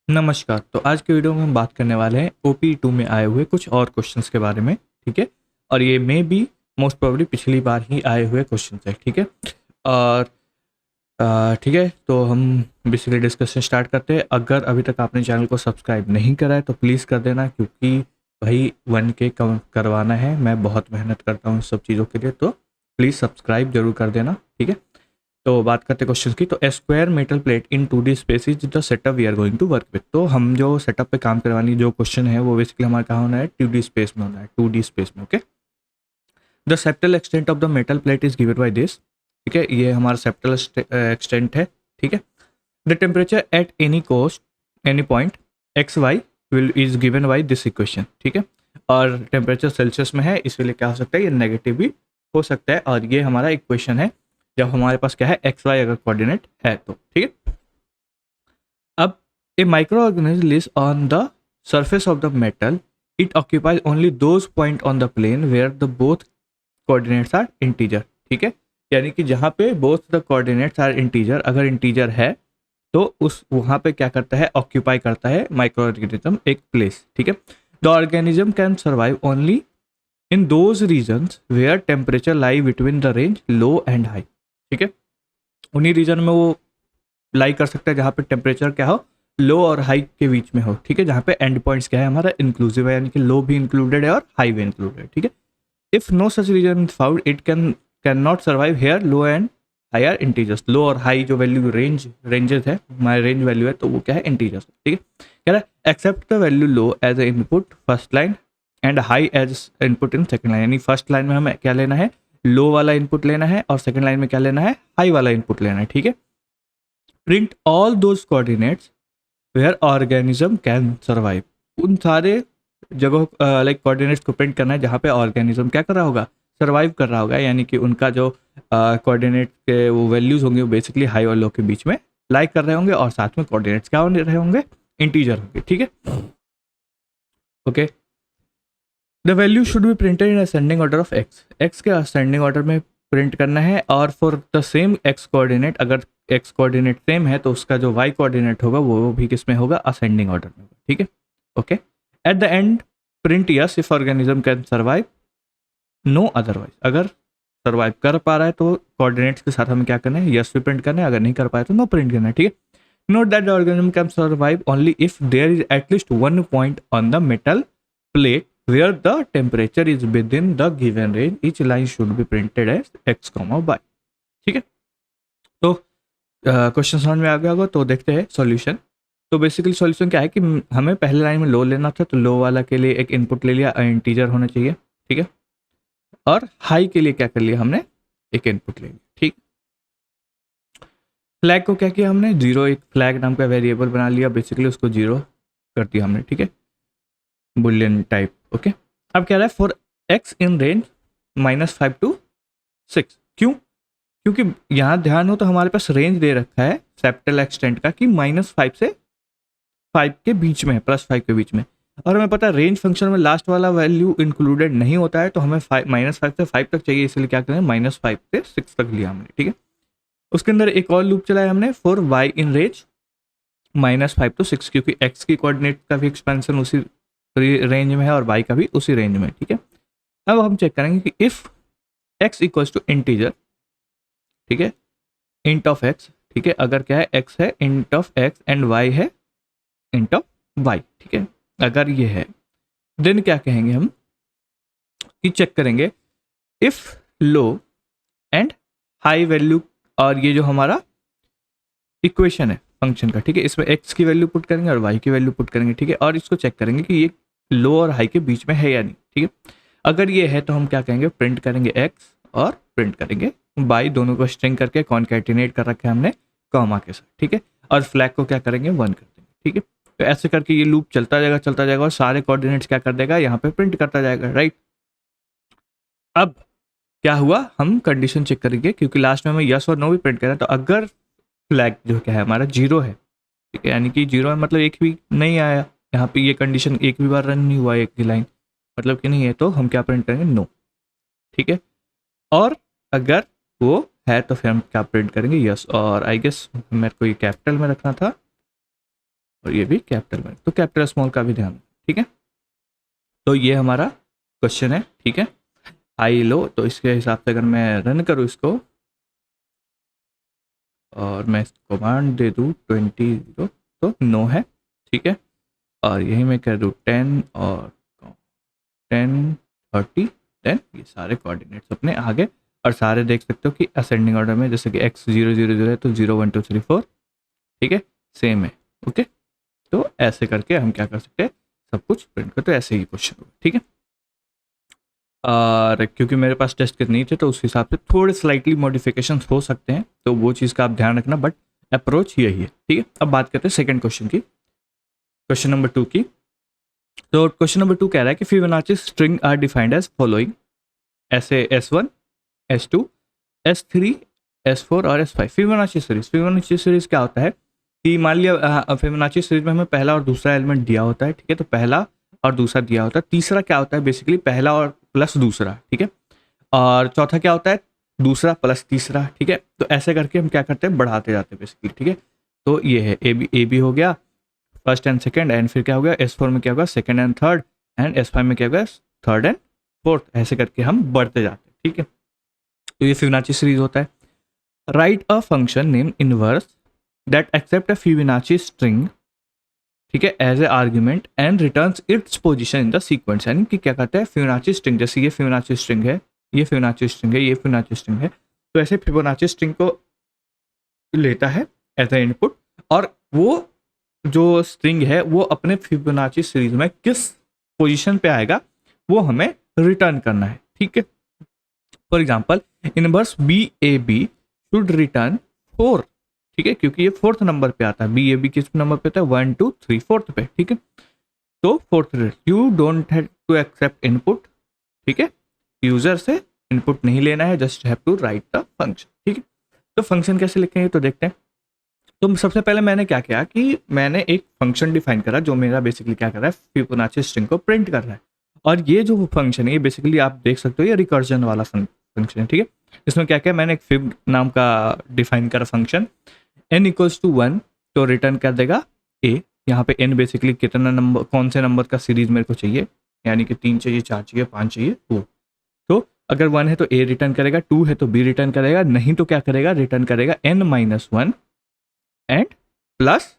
नमस्कार। तो आज के वीडियो में हम बात करने वाले हैं OP2 में आए हुए कुछ और क्वेश्चंस के बारे में, ठीक है? और ये मे बी मोस्ट प्रोबेबली पिछली बार ही आए हुए क्वेश्चंस हैं, ठीक है? और ठीक है, तो हम बेसिकली डिस्कशन स्टार्ट करते हैं। अगर अभी तक आपने चैनल को सब्सक्राइब नहीं करा है तो प्लीज़ कर देना, क्योंकि भाई 1K करवाना है। मैं बहुत मेहनत करता हूँ इस सब चीज़ों के लिए, तो प्लीज़ सब्सक्राइब जरूर कर देना, ठीक है? तो बात करते हैं क्वेश्चन की। तो a square metal plate in 2D space is the setup we are going to work with. तो हम जो सेटअप पे काम करवानी जो क्वेश्चन है वो बेसिकली हमारा कहाँ होना है, 2D स्पेस में होना है, 2D स्पेस में। Okay, the septal extent of the metal plate is given by this. ठीक है, ये हमारा सेप्टल एक्सटेंट है, ठीक है? The temperature at any cost any point X Y will is given by this equation, ठीक है? और टेम्परेचर सेल्सियस में है, इसलिए क्या हो सकता है, ये नेगेटिव भी हो सकता है। और ये हमारा इक्वेशन है जब हमारे पास क्या है, एक्स वाई अगर कोऑर्डिनेट है तो, ठीक है? अब a micro organism lives on the surface of the metal. It occupies only those point on the plane where the both coordinates are integer. ठीक है, यानी कि जहाँ पे both the coordinates are integer, अगर integer है तो उस वहाँ पे क्या करता है, ऑक्यूपाई करता है माइक्रो ऑर्गेनिज्म एक प्लेस, ठीक है? The organism can survive only in those regions where temperature lie between the range low and high, ठीक है? उन्हीं रीजन में वो लाई कर सकता है जहाँ पे टेम्परेचर क्या हो, लो और हाई के बीच में हो, ठीक है? जहाँ पे एंड पॉइंट्स क्या है, हमारा इंक्लूसिव है, यानी कि लो भी इंक्लूडेड है और हाई भी इंक्लूडेड है, ठीक है? If no such reason found it can not survive here low and higher integers. Low और हाई जो वैल्यू रेंजेस है, हमारे रेंज वैल्यू है, तो वो क्या है, इंटीजर्स, ठीक है? कह रहा है accept the value low as a input first line and high as input in second line. यानी फर्स्ट लाइन में हमें क्या लेना है, लो वाला इनपुट लेना है, और सेकंड लाइन में क्या लेना है, हाई वाला इनपुट लेना है, ठीक है? Print all those coordinates where organism can survive. उन सारे जगह लाइक कोऑर्डिनेट्स को प्रिंट करना है जहाँ पे ऑर्गेनिज्म क्या कर रहा होगा, सर्वाइव कर रहा होगा, यानी कि उनका जो कोऑर्डिनेट के वो वैल्यूज होंगे वो बेसिकली हाई और लो के बीच में लाई कर रहे होंगे, और साथ में कोऑर्डिनेट्स क्या हो रहे होंगे, इंटीजर होंगे, ठीक है? Okay, the value should be printed in ascending order of x. X के असेंडिंग ऑर्डर में प्रिंट करना है, और for the same x coordinate, अगर एक्स कोऑर्डिनेट सेम है तो उसका जो वाई कोऑर्डिनेट होगा वो भी किस में होगा, असेंडिंग ऑर्डर में होगा, ठीक है? Okay, at the end print yes if organism can survive, no otherwise. अगर सर्वाइव कर पा रहा है तो कोऑर्डिनेट्स के साथ हमें क्या करना है, यस भी प्रिंट करना है, अगर नहीं कर पाए तो नो प्रिंट करना है, ठीक है? Note that the organism can survive only if there is at least one point on the metal plate where the temperature is within the given range. Each line should be printed as x, y, ठीक है? तो question समझ में आ गया होगा, तो देखते हैं सॉल्यूशन। तो बेसिकली सॉल्यूशन क्या है कि हमें पहले लाइन में लो लेना था, तो लो वाला के लिए एक इनपुट ले लिया, इंटीजर होना चाहिए, ठीक है? और हाई के लिए क्या कर लिया हमने, एक इनपुट ले लिया, ठीक? फ्लैग को क्या किया हमने, जीरो, एक फ्लैग नाम का वेरिएबल बना लिया, बेसिकली उसको जीरो कर दिया हमने, ठीक है? Boolean type, okay? अब कह रहा है for x in range -5 to 6। क्यों? क्योंकि यहाँ ध्यान हो तो हमारे पास रेंज दे रखा है सेप्टल एक्सटेंट का कि -5 से 5 के बीच में है, +5 के बीच में। और हमें पता है रेंज फंक्शन में लास्ट वाला वैल्यू इंक्लूडेड नहीं होता है, तो हमें -5 से 5 तक चाहिए, इसलिए क्या करें, -5 से 6 तक लिया हमने, ठीक है? उसके अंदर एक और लूप चलाया हमने for Y in range -5 to 6, क्योंकि एक्स की कोऑर्डिनेट का भी एक्सपेंशन उसी रेंज में है और वाई का भी उसी रेंज में, ठीक है? अब हम चेक करेंगे कि if X equals to integer, ठीक है, इंट ऑफ एक्स, ठीक है, अगर क्या है, एक्स है int of X and Y है इंट ऑफ वाई, ठीक है, अगर ये है, देन क्या कहेंगे हम कि चेक करेंगे if low and high value, और ये जो हमारा इक्वेशन है फंक्शन का, ठीक है, इसमें एक्स की वैल्यू पुट करेंगे और वाई की वैल्यू पुट करेंगे, ठीक है? और इसको चेक करेंगे कि ये लो और हाई के बीच में है या नहीं, ठीक है? अगर ये है तो हम क्या कहेंगे, प्रिंट करेंगे एक्स और प्रिंट करेंगे वाई, दोनों को स्ट्रिंग करके कॉन्कैटिनेट कर रखा है हमने कॉमा के साथ, ठीक है? और फ्लैग को क्या करेंगे, 1 कर देंगे, ठीक है? तो ऐसे करके ये लूप चलता जाएगा और सारे कोऑर्डिनेट्स क्या कर देगा, यहाँ पे प्रिंट करता जाएगा, राइट? अब क्या हुआ, हम कंडीशन चेक करेंगे, क्योंकि लास्ट में हमें यस और नो भी प्रिंट करना है, तो अगर फ्लैग जो क्या है हमारा जीरो है, ठीक है, यानी कि जीरो है मतलब एक भी नहीं आया, यहाँ पे ये कंडीशन एक भी बार रन नहीं हुआ, एक भी लाइन मतलब कि नहीं है, तो हम क्या प्रिंट करेंगे, नो, ठीक है? और अगर वो है तो फिर हम क्या प्रिंट करेंगे, यस। और आई गेस मेरे को ये कैपिटल में रखना था, और ये भी कैपिटल में, तो कैपिटल स्मॉल का भी ध्यान रखें, ठीक है। तो ये हमारा क्वेश्चन है, ठीक है, हाई लो। तो इसके हिसाब से अगर मैं रन करूँ इसको और मैं कमांड दे दूँ 20 तो नो है, ठीक है। और यही मैं कर दूँ 10 और 10 30, देन ये सारे कोऑर्डिनेट्स अपने आगे, और सारे देख सकते हो कि असेंडिंग ऑर्डर में, जैसे कि x 0 0 0 है तो 0 1 2 3 4, ठीक है, सेम है, ओके। तो ऐसे करके हम क्या कर सकते हैं, सब कुछ प्रिंट करते, तो ऐसे ही क्वेश्चन होगा, ठीक है। और क्योंकि मेरे पास टेस्ट किट नहीं थे तो उस हिसाब से थोड़े स्लाइटली मॉडिफिकेशन हो सकते हैं, तो वो चीज़ का आप ध्यान रखना, बट अप्रोच यही है, ठीक है। अब बात करते हैं सेकंड क्वेश्चन की, क्वेश्चन नंबर 2 की। तो क्वेश्चन नंबर 2 कह रहा है कि Fibonacci string are defined as following, ऐसे S1 S2 S3 S4 और S5 Fibonacci series. Fibonacci series क्या होता है कि मान लिया फिबोनाची सीरीज में हमें पहला और दूसरा एलिमेंट दिया होता है, ठीक है, तो पहला और दूसरा दिया होता है, तीसरा क्या होता है बेसिकली पहला और प्लस दूसरा, ठीक है, और चौथा क्या होता है दूसरा प्लस तीसरा, ठीक है। तो ऐसे करके हम क्या करते हैं, बढ़ाते जाते हैं बेसिकली, ठीक है। तो ये है ए बी हो गया फर्स्ट एंड सेकंड, एंड फिर क्या हो गया S4 में क्या होगा second and third, and S5 में क्या होगा थर्ड एंड फोर्थ, ऐसे करके हम बढ़ते जाते हैं, ठीक है। तो ये फिबोनाची सीरीज होता है। Write a function name inverse that accept a Fibonacci string, ठीक है, as a argument and returns its position in the sequence. यानी कि क्या कहते हैं फिबोनाची स्ट्रिंग, जैसे ये फिबोनाची स्ट्रिंग है, ये फिबोनाची स्ट्रिंग है, ये फिबोनाची स्ट्रिंग है, तो ऐसे फिबोनाची स्ट्रिंग को लेता है एज ए इनपुट, और वो जो स्ट्रिंग है वो अपने फिबोनाची सीरीज में किस पोजीशन पे आएगा वो हमें रिटर्न करना है, ठीक है। For example inverse B A B should return 4, ठीक है, क्योंकि ये फोर्थ नंबर पे आता है, बी ए बी किस नंबर पे आता है 1 2 3 फोर्थ पे, ठीक है। तो fourth you don't have to accept input, ठीक है, यूजर से इनपुट नहीं लेना है, just have to write the function, ठीक है। तो फंक्शन कैसे लिखेंगे तो देखते हैं। तो सबसे पहले मैंने क्या किया कि मैंने एक फंक्शन डिफाइन करा जो मेरा बेसिकली क्या कर रहा है फिबोनाची स्ट्रिंग को प्रिंट कर रहा है। और ये जो फंक्शन है ये बेसिकली आप देख सकते हो ये रिकर्जन वाला फंक्शन है, ठीक है। इसमें क्या क्या मैंने एक फिब नाम का डिफाइन करा फंक्शन, n इक्वल्स टू 1 तो रिटर्न कर देगा a। यहाँ पे n बेसिकली कितना नंबर कौन से नंबर का सीरीज मेरे को चाहिए, यानी कि 3 चाहिए 4 चाहिए 5 चाहिए वो। तो अगर 1 है तो a रिटर्न करेगा, 2 है तो b रिटर्न करेगा, नहीं तो क्या करेगा रिटर्न करेगा n-1 एंड प्लस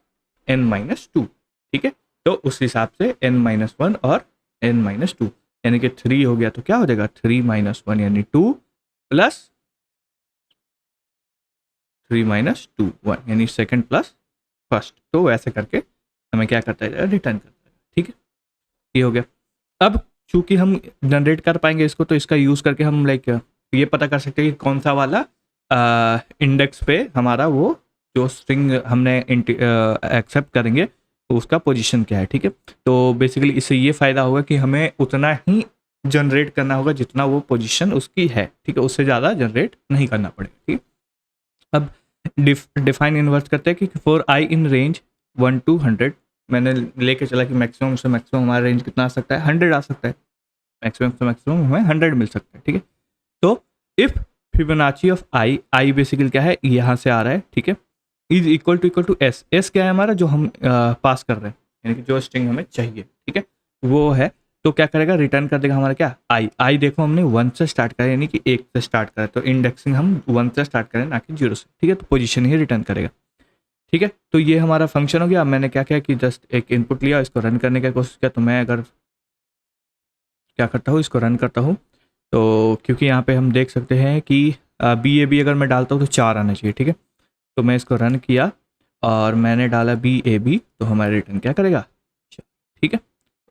n-2, ठीक है। तो उस हिसाब से n-1 और n-2 यानी कि 3 हो गया तो क्या हो जाएगा 3-1 यानी 2 प्लस 3-2 1 यानी सेकंड प्लस फर्स्ट। तो वैसे करके हमें क्या करता है रिटर्न करता है, ठीक है। ये हो गया। अब चूंकि हम जनरेट कर पाएंगे इसको तो इसका यूज करके हम लाइक ये पता कर सकते हैं कि कौन सा वाला इंडेक्स पे हमारा वो जो स्ट्रिंग हमने एक्सेप्ट करेंगे तो उसका पोजीशन क्या है, ठीक है। तो बेसिकली इससे ये फायदा होगा कि हमें उतना ही जनरेट करना होगा जितना वो पोजीशन उसकी है, ठीक है, उससे ज़्यादा जनरेट नहीं करना पड़ेगा, ठीक है। अब डिफाइन इन्वर्स करते हैं कि for I in range 1 to 100 मैंने लेके चला कि मैक्सिमम से मैक्सिमम हमारा रेंज कितना आ सकता है 100 आ सकता है, मैक्सिमम से मैक्सिमम हमें 100 मिल सकता है, ठीक है। तो if Fibonacci of i, i basically क्या है यहाँ से आ रहा है, ठीक है, is equal to S, S क्या है हमारा जो हम पास कर रहे हैं यानी कि जो स्ट्रिंग हमें चाहिए, ठीक है, वो है। तो क्या करेगा रिटर्न कर देगा हमारा क्या आई, आई देखो हमने 1 से स्टार्ट करा यानी कि 1 से स्टार्ट करा, तो इंडेक्सिंग हम 1 से स्टार्ट करें ना कि 0 से, ठीक है, तो पोजीशन ही रिटर्न करेगा, ठीक है। तो ये हमारा फंक्शन हो गया। अब मैंने क्या किया कि जस्ट एक इनपुट लिया, इसको रन करने की कोशिश किया, तो मैं अगर क्या करता हूँ इसको रन करता हूँ तो क्योंकि यहाँ पे हम देख सकते हैं कि बी ए बी अगर मैं डालता हूँ तो 4 आना चाहिए, ठीक है। तो मैं इसको रन किया और मैंने डाला बी ए बी तो हमारा रिटर्न क्या करेगा 4, ठीक है।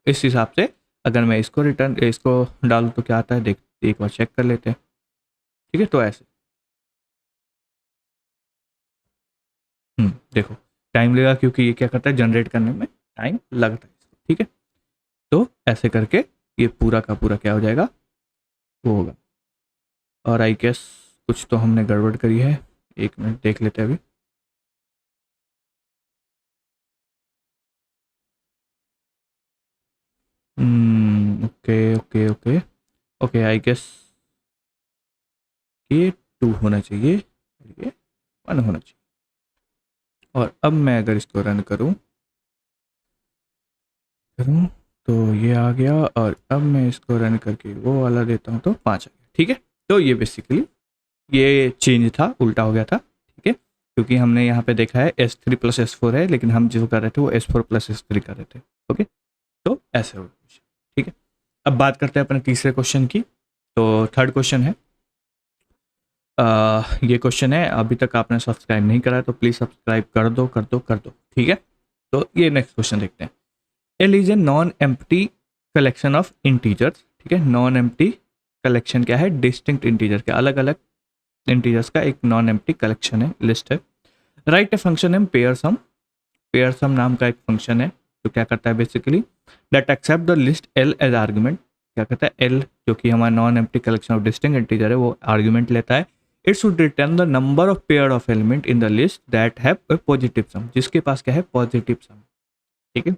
इस हिसाब से अगर मैं इसको रिटर्न इसको डालूँ तो क्या आता है देख एक बार चेक कर लेते हैं, ठीक है। तो ऐसे देखो टाइम लगेगा क्योंकि ये क्या करता है जनरेट करने में टाइम लगता है इसको, ठीक है। तो ऐसे करके ये पूरा का पूरा क्या हो जाएगा वो होगा। और आई गेस कुछ तो हमने गड़बड़ करी है, एक मिनट देख लेते हैं अभी। Okay okay okay okay I guess ये 2 होना चाहिए और ये 1 होना चाहिए। और अब मैं अगर इसको रन करूं करूँ तो ये आ गया, और अब मैं इसको रन करके वो वाला देता हूँ तो 5 आ गया। ठीक है, तो ये बेसिकली ये चेंज था, उल्टा हो गया था। ठीक है, क्योंकि हमने यहाँ पे देखा है S3+S4 है, लेकिन हम जो कर रहे थे वो S4+S3 कर रहे थे। ओके, तो ऐसे हो गया। ठीक है, अब बात करते हैं अपने तीसरे क्वेश्चन की। तो थर्ड क्वेश्चन है, ये क्वेश्चन है, अभी तक आपने सब्सक्राइब नहीं करा है तो प्लीज़ सब्सक्राइब कर दो कर दो कर दो। ठीक है, तो ये नेक्स्ट क्वेश्चन देखते हैं। L is a non empty collection of integers. ठीक है, नॉन एम्प्टी कलेक्शन क्या है? डिस्टिंक्ट इंटीजर के, अलग अलग इंटीजर्स का एक नॉन एम्प्टी कलेक्शन है, लिस्ट है। राइट ए फंक्शन है पेयर सम। पेयर सम नाम का एक फंक्शन है जो क्या करता है basically, that accept the list L as argument. क्या कहता है? एल जो कि हमारा non empty collection of distinct integer है वो आर्गुमेंट लेता है। It should return the number of pair of element in the list that have a positive सम, जिसके पास क्या है? पॉजिटिव सम। ठीक है,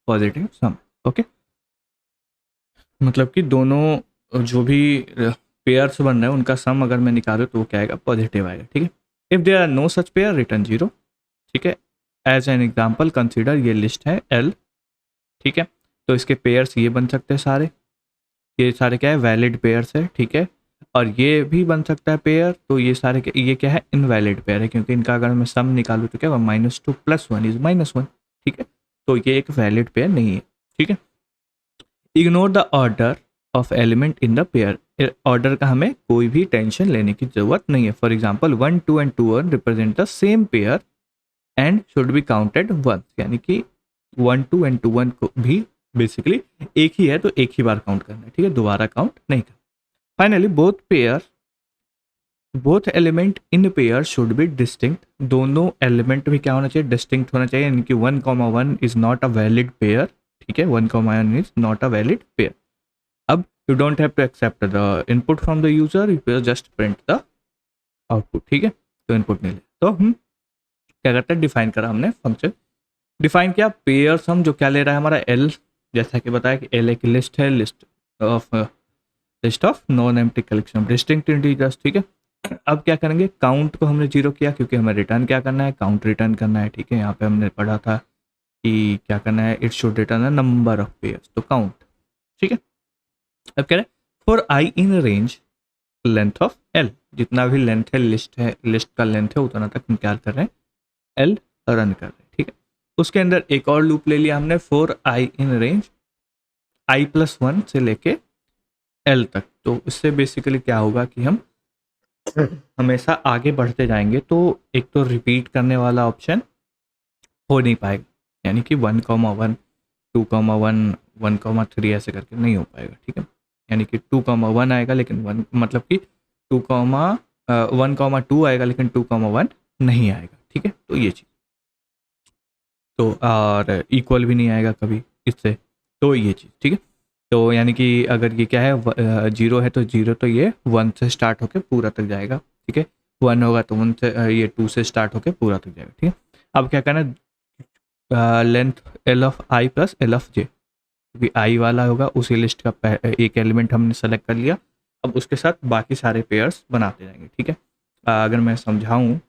पॉजिटिव सम। ओके, मतलब कि दोनों जो भी पेयर्स बन रहे हैं उनका सम अगर मैं निकालूँ तो वो क्या आएगा? पॉजिटिव आएगा। ठीक है, if there are no such pair return zero. ठीक है, एज एन एग्जाम्पल कंसिडर, ये लिस्ट है एल। ठीक है, तो इसके पेयर्स ये बन सकते हैं सारे, ये सारे क्या है? वैलिड पेयर्स है। ठीक है, और ये भी बन सकता है पेयर, तो ये सारे ये क्या है? इनवैलिड पेयर है, क्योंकि इनका अगर मैं सम निकालूँ तो क्या होगा? -2 + 1 इज -1। ठीक है, तो ये एक वैलिड पेयर नहीं है। ठीक है, ignore the order of element in the pair. Order का हमें कोई भी टेंशन लेने की जरूरत नहीं है। For example 1 2 and 2 1 represent the same pair and should be counted once, यानी कि 1 2 एंड 2 1 को भी बेसिकली एक ही है तो एक ही बार काउंट करना है। ठीक है, दोबारा काउंट नहीं करना। Finally both element in pair should be distinct. दोनों एलिमेंट भी क्या होना चाहिए? डिस्टिंक्ट होना चाहिए, यानी कि 1, 1 is not a valid pair. ठीक है, 1, 1 is not a valid pair. अब you don't have to accept the input from the user, you just print the output. ठीक है, तो इनपुट नहीं ले, तो हम क्या करते हैं? डिफाइन करा हमने फंक्शन, डिफाइन किया पेयर सम, जो क्या ले रहा है हमारा? एल। जैसा कि बताया कि एल एक लिस्ट है, list of non empty collection of distinct integers. ठीक है, अब क्या करेंगे? काउंट को हमने जीरो किया, क्योंकि हमें रिटर्न क्या करना है? काउंट रिटर्न करना है। ठीक है, यहाँ पे हमने पढ़ा था कि क्या करना है? It should return the number of pairs, तो काउंट। ठीक है, अब कह रहे हैं for I in range length of L, जितना भी लेंथ है, लिस्ट का लेंथ है, उतना तक हम क्या कर रहे हैं? एल रन कर रहे हैं। ठीक है, उसके अंदर एक और लूप ले लिया हमने, for I in range i+1 से लेके एल तक। तो इससे बेसिकली क्या होगा कि हम हमेशा आगे बढ़ते जाएंगे, तो एक तो रिपीट करने वाला ऑप्शन हो नहीं पाएगा, यानी कि 1, 2, 1, 1, 3 ऐसे करके नहीं हो पाएगा। ठीक है, यानी कि 2, 1 आएगा लेकिन 1, मतलब कि 1, 2 आएगा लेकिन 2, 1 नहीं आएगा। ठीक है, तो ये चीज़, तो और इक्वल भी नहीं आएगा कभी इससे, तो ये चीज़। ठीक है, तो यानी कि अगर ये क्या है? जीरो है तो जीरो, तो ये 1 से स्टार्ट होके पूरा तक जाएगा। ठीक है, 1 होगा तो 1 से ये 2 से स्टार्ट होके पूरा तक जाएगा। ठीक है, अब क्या करना है? Length L of I plus L of J, क्योंकि आई वाला होगा उसी लिस्ट का एक एलिमेंट हमने सेलेक्ट कर लिया, अब उसके साथ बाकी सारे पेयर्स बनाते जाएंगे। ठीक है, अगर मैं समझाऊँ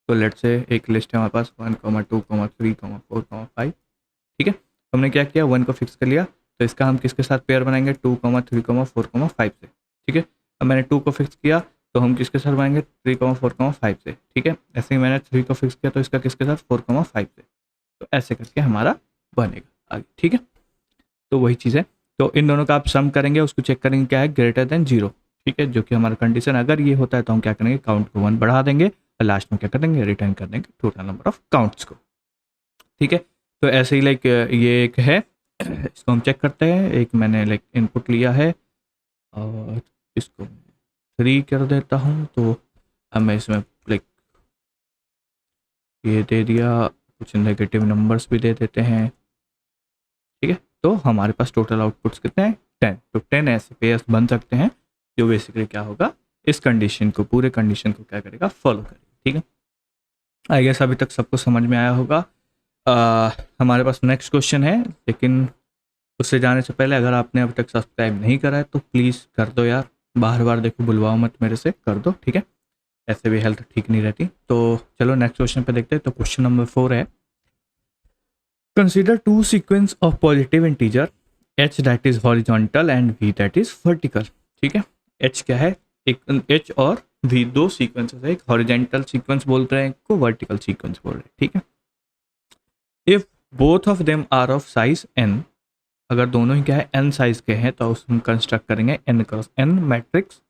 तो लेट से एक लिस्ट है हमारे पास 1, 2, 3, 4, 5। ठीक है, हमने क्या किया? 1 को फिक्स कर लिया, तो इसका हम किसके साथ पेयर बनाएंगे? 2, 3, 4, 5 से। ठीक है, अब मैंने 2 को फिक्स किया तो हम किसके साथ बनाएंगे? 3, 4, 5 से। ठीक है, ऐसे ही मैंने 3 को फिक्स किया तो इसका किसके साथ? 4, 5 से। तो ऐसे करके हमारा बनेगा आगे। ठीक है, तो वही चीज़ है, तो इन दोनों का आप सम करेंगे, उसको चेक करेंगे क्या है? Greater than 0। ठीक है, जो कि हमारा कंडीशन अगर ये होता है तो हम क्या करेंगे? काउंट को 1 बढ़ा देंगे और लास्ट में क्या कर देंगे? रिटर्न कर देंगे टोटल नंबर ऑफ काउंट्स को। ठीक है, तो ऐसे ही लाइक ये एक है, इसको हम चेक करते हैं। एक मैंने लाइक इनपुट लिया है और इसको 3 कर देता हूँ, तो अब मैं इसमें लाइक ये दे दिया, कुछ नेगेटिव नंबर्स भी दे देते हैं। ठीक है, तो हमारे पास टोटल आउटपुट्स कितने हैं? 10। तो 10 ऐसे पेयर्स बन सकते हैं जो बेसिकली क्या होगा? इस कंडीशन को, पूरे कंडीशन को क्या करेगा? फॉलो करेगा। ठीक है, आई गेस अभी तक सबको समझ में आया होगा। हमारे पास नेक्स्ट क्वेश्चन है, लेकिन उससे जाने से पहले अगर आपने अभी तक सब्सक्राइब नहीं करा है तो प्लीज़ कर दो यार, बार बार देखो, बुलवाओ मत मेरे से, कर दो। ठीक है, ऐसे भी हेल्थ ठीक नहीं रहती। तो चलो नेक्स्ट क्वेश्चन पे देखते हैं। तो क्वेश्चन नंबर 4 है, consider two sequence of positive integer h that is horizontal and v that is vertical. ठीक है, h क्या है, एक h और v दो सीक्वेंसेस है, एक हॉरिजॉन्टल सीक्वेंस बोल रहे हैं, एक को वर्टिकल सीक्वेंस बोल रहे हैं। ठीक है, if both of them are of size n, अगर दोनों ही क्या है n साइज के हैं तो हम कंस्ट्रक्ट करेंगे n क्रॉस n मैट्रिक्स,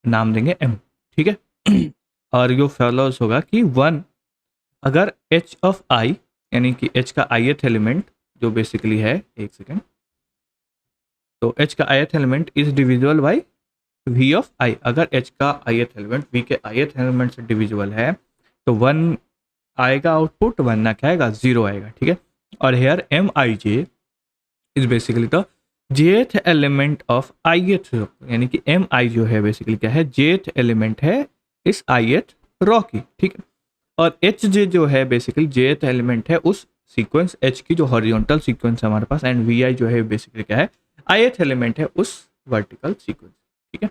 नाम देंगे m। ठीक है और यो फॉलोज होगा कि वन, अगर h ऑफ i यानी कि h का ith एलिमेंट जो बेसिकली है, एक सेकेंड, तो h का ith element is divisible by v of i, अगर h का ith एलिमेंट v के ith एलिमेंट से डिविजिबल है तो वन आएगा आउटपुट, वन ना क्या आएगा, जीरो आएगा। ठीक है, और here M I J is basically the jth element of ith row, यानी कि एम आई जो है बेसिकली क्या है, जेथ एलिमेंट है इस ith रो की। ठीक है, और एच जे जो है बेसिकली जेथ एलिमेंट है उस सीक्वेंस एच की जो हॉरिजॉन्टल सीक्वेंस है हमारे पास, एंड वी आई जो है बेसिकली क्या है, ith एलिमेंट है उस वर्टिकल सीक्वेंस। ठीक है,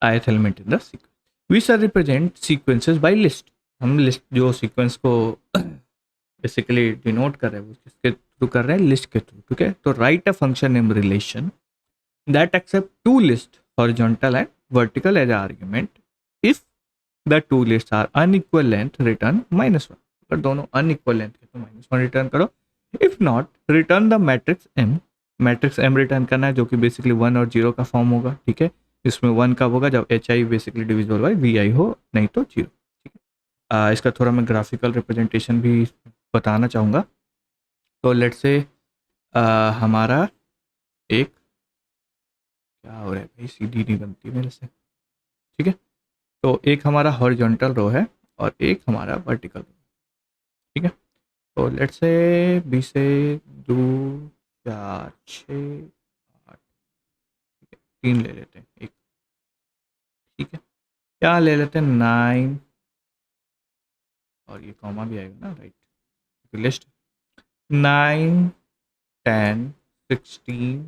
ith element in the sequence. We shall represent sequences by list, हम लिस्ट जो सीक्वेंस को बेसिकली डिनोट कर रहे हैं वो किसके थ्रू कर रहे हैं, लिस्ट के थ्रू। ठीक है, तो write a function name relation that accept two list horizontal and vertical as argument, if the two list are unequal length return -1, अगर दोनों अनइक्वल लेंथ के तो -1 रिटर्न करो, if not return the matrix m, matrix m return करना है जो कि basically 1 और 0 का फॉर्म होगा। ठीक है, इसमें 1 कब होगा, जब H I basically divisible by V I हो, नहीं तो 0। ठीक है, इसका थोड़ा मैं ग्राफिकल रिप्रेजेंटेशन भी बताना चाहूँगा। तो लेट्स से हमारा एक, क्या हो रहा है भाई, सीधी नहीं बनती मेरे से। ठीक है, तो एक हमारा हॉरिजॉन्टल रो है और एक हमारा वर्टिकल रो। ठीक है, तो लेट्स से 20 से 2 4 6 8, 3 ले लेते हैं एक। ठीक है, क्या ले लेते हैं 9, और ये कॉमा भी आएगा ना, राइट, लिस्ट 9 10 16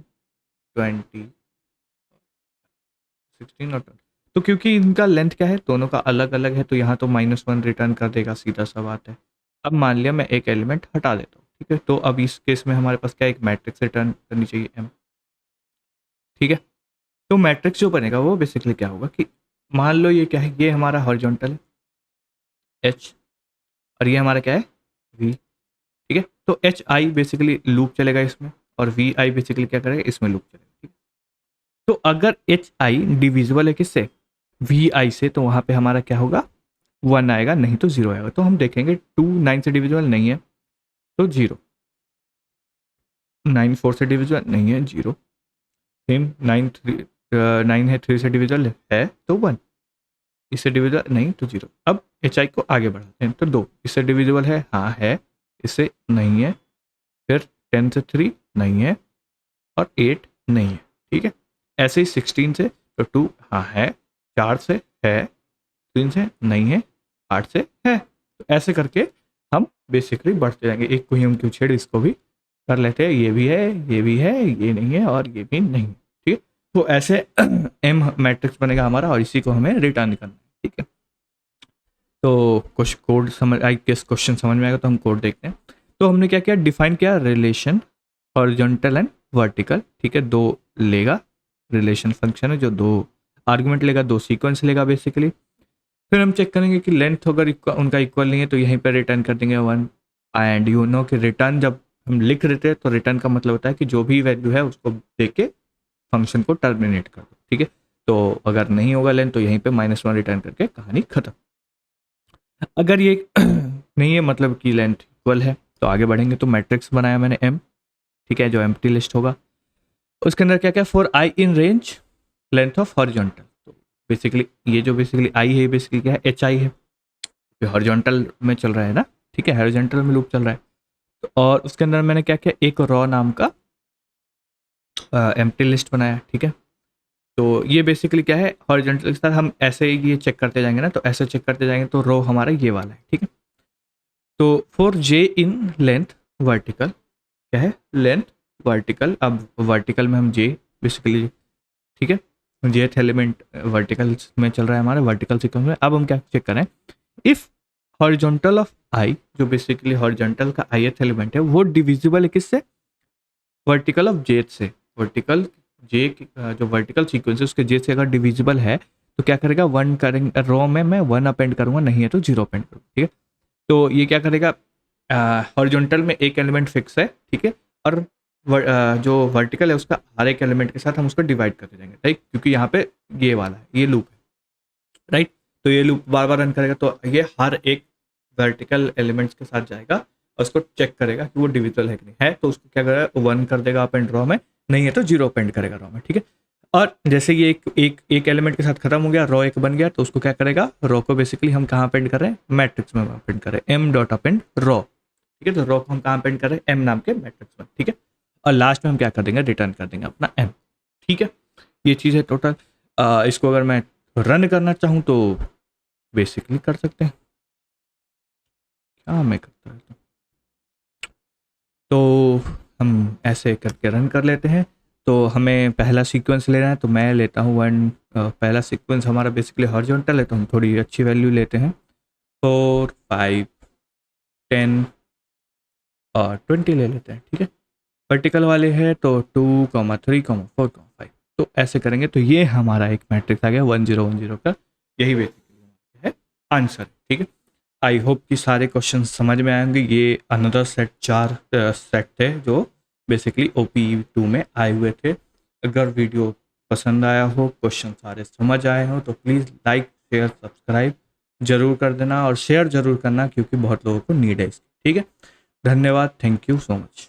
20 16 और 20, तो क्योंकि इनका लेंथ क्या है, दोनों का अलग अलग है, तो यहाँ तो -1 रिटर्न कर देगा, सीधा सा बात है। अब मान लिया मैं एक एलिमेंट हटा देता हूँ। ठीक है, तो अब इस केस में हमारे पास क्या, एक मैट्रिक्स रिटर्न करनी चाहिए m। ठीक है, तो मैट्रिक्स जो बनेगा वो बेसिकली क्या होगा कि मान लो ये क्या है, ये हमारा हॉरिजॉन्टल है h, और ये हमारा क्या है v। ठीक है, तो एच आई बेसिकली लूप चलेगा इसमें, और वी आई बेसिकली क्या करेगा, इसमें लूप चलेगा। ठीक है, तो अगर एच आई डिविजिबल है किससे, वी आई से, तो वहां पे हमारा क्या होगा, 1 आएगा, नहीं तो 0 आएगा। तो हम देखेंगे 2 9 से डिविजिबल नहीं है तो 0, 9 4 से डिविजिबल नहीं है 0, सेम 9 है 3 से डिविजिबल है तो 1, इससे डिविजिबल नहीं तो 0। अब एच आई को आगे बढ़ाते हैं, तो 2 इससे डिविजिबल है, हाँ है, इससे नहीं है, फिर 10 से 3 नहीं है, और 8 नहीं है। ठीक है, ऐसे ही 16 से तो 2 हाँ है, 4 से है, 3 से नहीं है, 8 से है। तो ऐसे करके हम बेसिकली बढ़ते जाएंगे, एक को ही हम क्यों छेड़, इसको भी कर लेते हैं, ये भी है, ये भी है, ये नहीं है, और ये भी नहीं है। ठीक है, तो ऐसे एम मैट्रिक्स बनेगा हमारा, और इसी को हमें रिटर्न करना है। ठीक है, तो कुछ कोड समझ, आई गेस क्वेश्चन समझ में आएगा, तो हम कोड देखते हैं। तो हमने क्या किया, डिफाइन किया रिलेशन हॉरिजॉन्टल एंड वर्टिकल। ठीक है, दो लेगा, रिलेशन फंक्शन है जो दो आर्गुमेंट लेगा, दो सीक्वेंस लेगा बेसिकली। फिर हम चेक करेंगे कि लेंथ अगर उनका इक्वल नहीं है तो यहीं पर रिटर्न कर देंगे 1। एंड यू नो कि रिटर्न जब हम लिख देते हैं तो रिटर्न का मतलब होता है कि जो भी वैल्यू है उसको दे के फंक्शन को टर्मिनेट कर दो। ठीक है, तो अगर नहीं होगा लेंथ तो यहीं पे -1 रिटर्न करके कहानी खत्म। अगर ये नहीं है, मतलब कि लेंथ इक्वल है, तो आगे बढ़ेंगे। तो मैट्रिक्स बनाया मैंने m, ठीक है, जो एम्प्टी लिस्ट होगा, उसके अंदर क्या क्या, for I in range length of horizontal. तो बेसिकली ये जो बेसिकली आई है बेसिकली क्या है, एच आई है, हॉरिजॉन्टल में चल रहा है ना। ठीक है, हॉरिजॉन्टल में लूप चल रहा है। तो और उसके अंदर मैंने क्या किया, एक रॉ नाम का एम्प्टी लिस्ट बनाया। ठीक है, तो ये बेसिकली क्या है, हॉरिजॉन्टल के साथ हम ऐसे ही ये चेक करते जाएंगे ना, तो ऐसे चेक करते जाएंगे तो रो हमारा ये वाला है। ठीक है, तो for J in length vertical, क्या है, लेंथ वर्टिकल। अब वर्टिकल में हम जे बेसिकली, ठीक है, जेथ एलिमेंट वर्टिकल में चल रहा है हमारे वर्टिकल सीक्वेंस में। अब हम क्या चेक करें, इफ हॉरिजॉन्टल ऑफ आई, जो बेसिकली हॉरिजॉन्टल का ith एलिमेंट है, वो डिविजिबल है किससे? वर्टिकल ऑफ जे से। वर्टिकल जे जो वर्टिकल सीक्वेंस है उसके जे से अगर डिविजिबल है तो क्या करेगा, वन करेंगे रो में मैं वन अपेंड करूंगा, नहीं है तो जीरो अपेंड करूंगा, ठीक है। तो ये क्या करेगा, हॉरिजॉन्टल में एक एलिमेंट फिक्स है, ठीक है, और जो वर्टिकल है उसका हर एक एलिमेंट के साथ हम उसको डिवाइड करते जाएंगे, राइट, क्योंकि यहाँ पे ये वाला है, ये लूप है, राइट। तो ये लूप बार बार रन करेगा, तो ये हर एक वर्टिकल एलिमेंट्स के साथ जाएगा और उसको चेक करेगा कि वो डिविजिबल है कि नहीं है, तो उसको क्या करेगा, वन कर देगा अपेंड रो में, नहीं है तो जीरो अपेंड करेगा रो में, ठीक है। और जैसे ये एक एलिमेंट के साथ खत्म हो गया, रो एक बन गया, तो उसको क्या करेगा, रो को बेसिकली हम कहाँ अपेंड कर रहे हैं, मैट्रिक्स में अपेंड कर रहे हैं, एम डॉट अपेंड रो, ठीक है। तो रो को हम कहाँ अपेंड कर रहे हैं, एम नाम के मैट्रिक्स में, ठीक है। और लास्ट में हम क्या कर देंगे, रिटर्न कर देंगे अपना एम, ठीक है। ये चीज़ है टोटल। इसको अगर मैं रन करना चाहूँ तो बेसिकली कर सकते हैं, क्या मैं करता हूँ, तो हम ऐसे करके रन कर लेते हैं। तो हमें पहला सीक्वेंस लेना है, तो मैं लेता हूँ वन, पहला सीक्वेंस हमारा बेसिकली हॉरिजॉन्टल है, तो हम थोड़ी अच्छी वैल्यू लेते हैं, 4 5 10 और 20 ले लेते हैं, ठीक है। वर्टिकल वाले हैं तो 2 3 4 5, तो ऐसे करेंगे तो ये हमारा एक मैट्रिक्स आ गया 1010 का, यही बेसिकली है आंसर, ठीक है। आई होप कि सारे क्वेश्चन समझ में आएंगे। ये अनदर सेट 4 सेट थे जो बेसिकली OP2 में आए हुए थे। अगर वीडियो पसंद आया हो, क्वेश्चन सारे समझ आए हो, तो प्लीज़ लाइक शेयर सब्सक्राइब जरूर कर देना और शेयर जरूर करना, क्योंकि बहुत लोगों को नीड है इसकी, ठीक है। धन्यवाद, थैंक यू सो मच।